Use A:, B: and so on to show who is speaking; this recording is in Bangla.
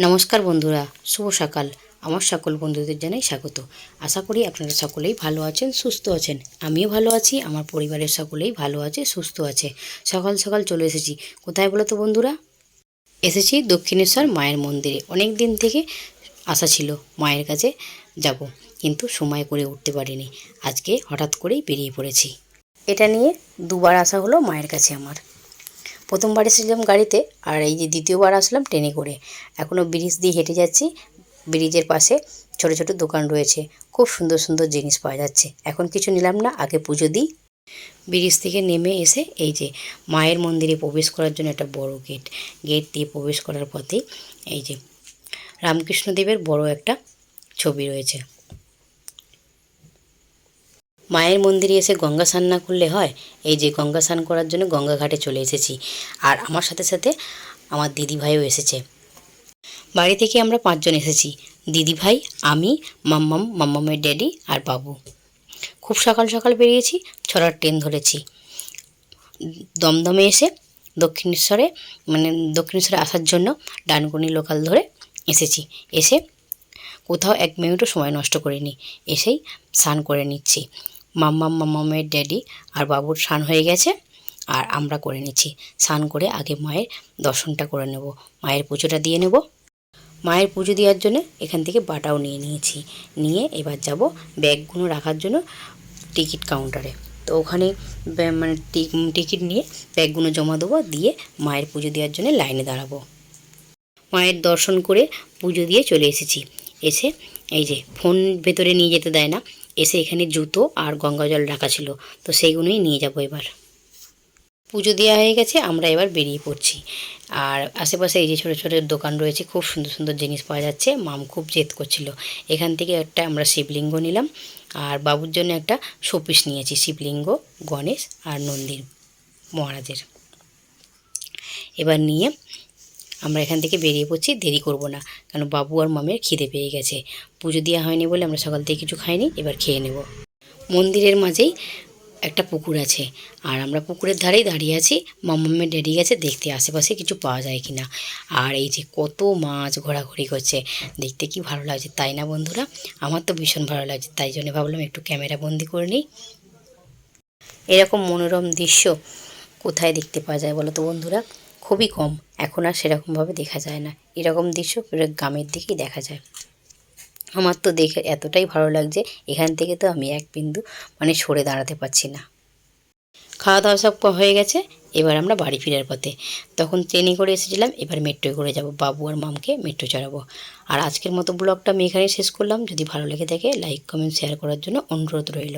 A: নমস্কার বন্ধুরা, শুভ সকাল। আমার সকল বন্ধুদের জানাই স্বাগত। আশা করি আপনারা সকলেই ভালো আছেন, সুস্থ আছেন। আমিও ভালো আছি, আমার পরিবারের সকলেই ভালো আছে, সুস্থ আছে। সকাল সকাল চলে এসেছি কোথায় বলো তো বন্ধুরা? এসেছি দক্ষিণেশ্বর মায়ের মন্দিরে। অনেক দিন থেকে আশা ছিল মায়ের কাছে যাব, কিন্তু সময় করে উঠতে পারিনি। আজকে হঠাৎ করেই বেরিয়ে পড়েছি। এটা নিয়ে দুবার আসা হলো মায়ের কাছে আমার। প্রথমবার এসেছিলাম গাড়িতে, আর এই যে দ্বিতীয়বার আসলাম ট্রেনে করে। এখনও ব্রিজ দিয়ে হেঁটে যাচ্ছি। ব্রিজের পাশে ছোট ছোট দোকান রয়েছে, খুব সুন্দর সুন্দর জিনিস পাওয়া যাচ্ছে। এখন কিছু নিলাম না, আগে পুজো দিই। ব্রিজ থেকে নেমে এসে এই যে মায়ের মন্দিরে প্রবেশ করার জন্য একটা বড় গেট। গেট দিয়ে প্রবেশ করার পথেই এই যে রামকৃষ্ণদেবের বড় একটা ছবি রয়েছে। মায়ের মন্দিরে এসে গঙ্গা স্নান না করলে হয়? এই যে গঙ্গা স্নান করার জন্য গঙ্গা ঘাটে চলে এসেছি। আর আমার সাথে সাথে আমার দিদিভাইও এসেছে। বাড়ি থেকে আমরা 5 জন এসেছি, দিদিভাই, আমি, মাম্মামের ড্যাডি আর বাবু। খুব সকাল সকাল বেরিয়েছি, ছটার ট্রেন ধরেছি। দমদমে এসে দক্ষিণেশ্বরে দক্ষিণেশ্বরে আসার জন্য ডানকুনি লোকাল ধরে এসেছি। এসে কোথাও 1 মিনিটও সময় নষ্ট করিনি, এসেই স্নান করে নিচ্ছি। মাম্মামের ড্যাডি আর বাবুর স্নান হয়ে গেছে, আর আমরা করে নিচ্ছি। স্নান করে আগে মায়ের দর্শনটা করে নেব, মায়ের পুজোটা দিয়ে নেব। মায়ের পুজো দেওয়ার জন্য এখান থেকে বাটাও নিয়ে নিয়েছি। নিয়ে এবার যাব ব্যাগগুলো রাখার জন্য টিকিট কাউন্টারে। তো ওখানে টিকিট নিয়ে ব্যাগগুলো জমা দেবো, দিয়ে মায়ের পুজো দেওয়ার জন্য লাইনে দাঁড়াবো। মায়ের দর্শন করে পুজো দিয়ে চলে এসেছি। এসে এই যে ফোন ভেতরে নিয়ে যেতে দেয় না। এসে এখানে জুতো আর গঙ্গা জল রাখা ছিল, তো সেইগুলোই নিয়ে যাব। এবার পুজো দেওয়া হয়ে গেছে, আমরা এবার বেরিয়ে পড়ছি। আর আশেপাশে এই যে ছোটো ছোটো দোকান রয়েছে, খুব সুন্দর সুন্দর জিনিস পাওয়া যাচ্ছে। মাম খুব জেদ করছিল। এখান থেকে একটা আমরা শিবলিঙ্গ নিলাম, আর বাবুর জন্য একটা শোপিস নিয়েছি, শিবলিঙ্গ, গণেশ আর নন্দীর মহারাজের। এবার নিয়ে আমরা এখান থেকে বেরিয়ে পড়ছি, দেরি করব না, কারণ বাবু আর মামের খিদে পেয়ে গেছে। পুজো দেওয়া হয়নি বলে আমরা সকাল থেকে কিছু খাইনি, এবার খেয়ে নেব। মন্দিরের মাঝেই একটা পুকুর আছে, আর আমরা পুকুরের ধারেই দাঁড়িয়ে আছি। মাম্মামের ড্যাডি গেছে দেখতে আশেপাশে কিছু পাওয়া যায় কিনা। আর এই যে কত মাছ ঘোরাঘুরি করছে, দেখতে কি ভালো লাগছে, তাই না বন্ধুরা? আমার তো ভীষণ ভালো লাগছে, তাই জন্য ভাবলাম একটু ক্যামেরা বন্দি করে নিই। এরকম মনোরম দৃশ্য কোথায় দেখতে পাওয়া যায় বলো তো বন্ধুরা? খুবই কম, এখন আর সেরকমভাবে দেখা যায় না। এরকম দৃশ্য গ্রামের দিকেই দেখা যায়। আমার তো দেখে এতটাই ভালো লাগছে, এখান থেকে তো আমি এক বিন্দু সরে দাঁড়াতে পারছি না। খাওয়া দাওয়া সব হয়ে গেছে, এবার আমরা বাড়ি ফেরার পথে। তখন ট্রেনে করে এসেছিলাম, এবার মেট্রোয় করে যাব। বাবু আর মামকে মেট্রো চড়াবো। আর আজকের মতো ব্লগটা আমি এখানেই শেষ করলাম। যদি ভালো লেগে থাকে লাইক কমেন্ট শেয়ার করার জন্য অনুরোধ রইল।